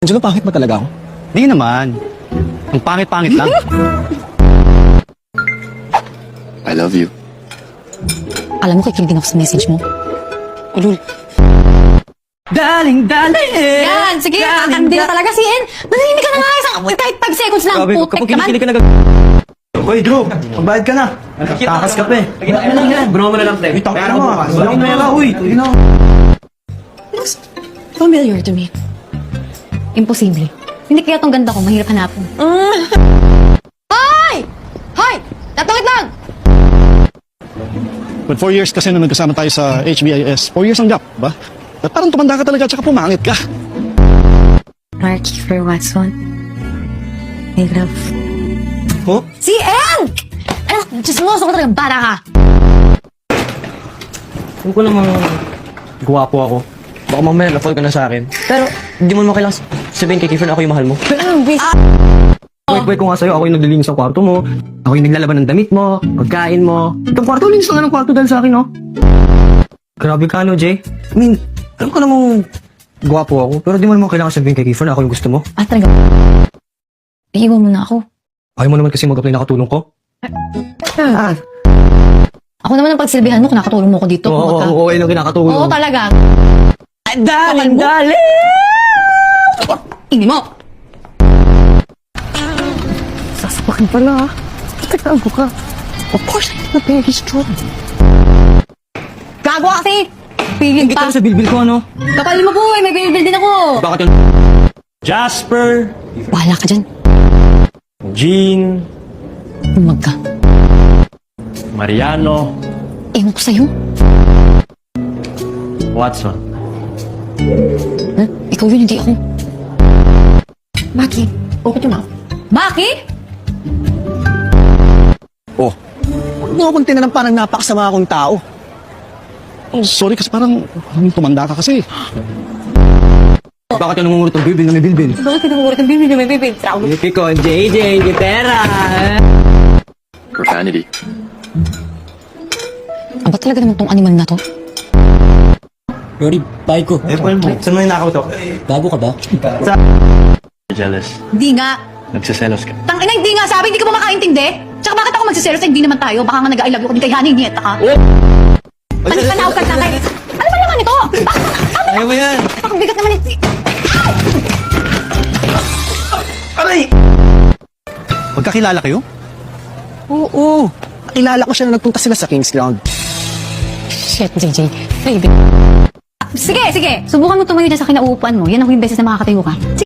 Angelo, pangit ba talaga ako? Di naman. Ang pangit-pangit lang. I love you. Alam mo, kikilig din ako sa message mo. Ulul. Daling. Yan! Sige! Hindi na talaga si En! Nanahimik ka na nga kahit 5 seconds lang! Grabe, Putek kapag naman! kinikilig ka na Hoy, Drew, magbayad ka na. Takas ka pa eh. Ano lang yan? Bro mo na lang, pre. Bayaran mo ah. Walang pera, uy. Looks familiar to me. Imposible. Hindi kaya tong ganda ko, mahirap hanapin. Hoy! Hoy! Tatawid lang! But 4 years kasi nung nagkasama tayo sa HBIS. 4 years ang gap, ba? At parang tumanda ka talaga at saka pumangit ka. Mark for Watson. I love. Ho? Si En! Anak, chismoso ko talaga, bata ka! Kung ko namang guwapo ako, baka mamaya na-fall ka na sa akin. Pero, hindi mo naman kailangan sabihin kay Kiefer na ako yung mahal mo. Wait ko nga sa'yo, ako yung naglilinis ng kwarto mo, ako yung naglalaban ng damit mo, pagkain mo. Itong kwarto, linis na nga ng kwarto dahil sa akin, no? Grabe ka, no, Jay? I mean, alam ko namang guwapo ako, pero di mo naman kailangan sabihin kay Kiefer na ako yung gusto mo. Ah, talaga? Iiwan mo na ako. Ayaw mo naman kasi mag-apply na katulong ko? Ako naman ang pagsilbihan mo, nakatulong mo ko dito. Oo, okay lang kinakatulong. Oo, talaga. Daling! Ini mo! Sasapakin pala. Tagtaan ko ka. Of course, I'm very strong. Gago kasi! Piling Ingit pa! ka sa bilbil ko, ano? Kapalin mo po, may binibil din ako! Bakit yung Jasper, Bahala ka dyan. Jean, Umag ka. Mariano, Ewan ko sa'yo. Watson. Huh? Ikaw yun, hindi ako. Maki, open your mouth. Maki? Oh. Huwag mo akong tinalang parang napakasama akong tao. Oh, sorry kasi parang tumanda ka kasi. Bakit yung nangungurot ng bilbil na may bilbil? Bakit kinukulit ang bibig na may bibig? Trauma. Yuki ko, JJ, gitera! Profanity. Ang ba talaga naman tong animal na to? Rory, bye ko. Saan mo yung nakaw to? Bago ka ba? Jealous. Hindi nga. Nagsiselos ka. Tangina, hindi nga sabi, hindi ka ba makaintindi? Tsaka bakit ako magsiselos? Hindi naman tayo. Baka nga nag-I love you ka din kay Honey, niyeta ka. Ano ka na kay... Ano ba naman ito? Ayaw mo yan! Ang bigat naman ito. Aray! Magkakilala kayo? Oo. Nakilala ko siya na nagpunta sila sa King's Ground. Shit, JJ. Baby. Sige. Subukan mo tumayo dyan sa kinauupuan mo. Yan ang yung beses na makakatayo ka.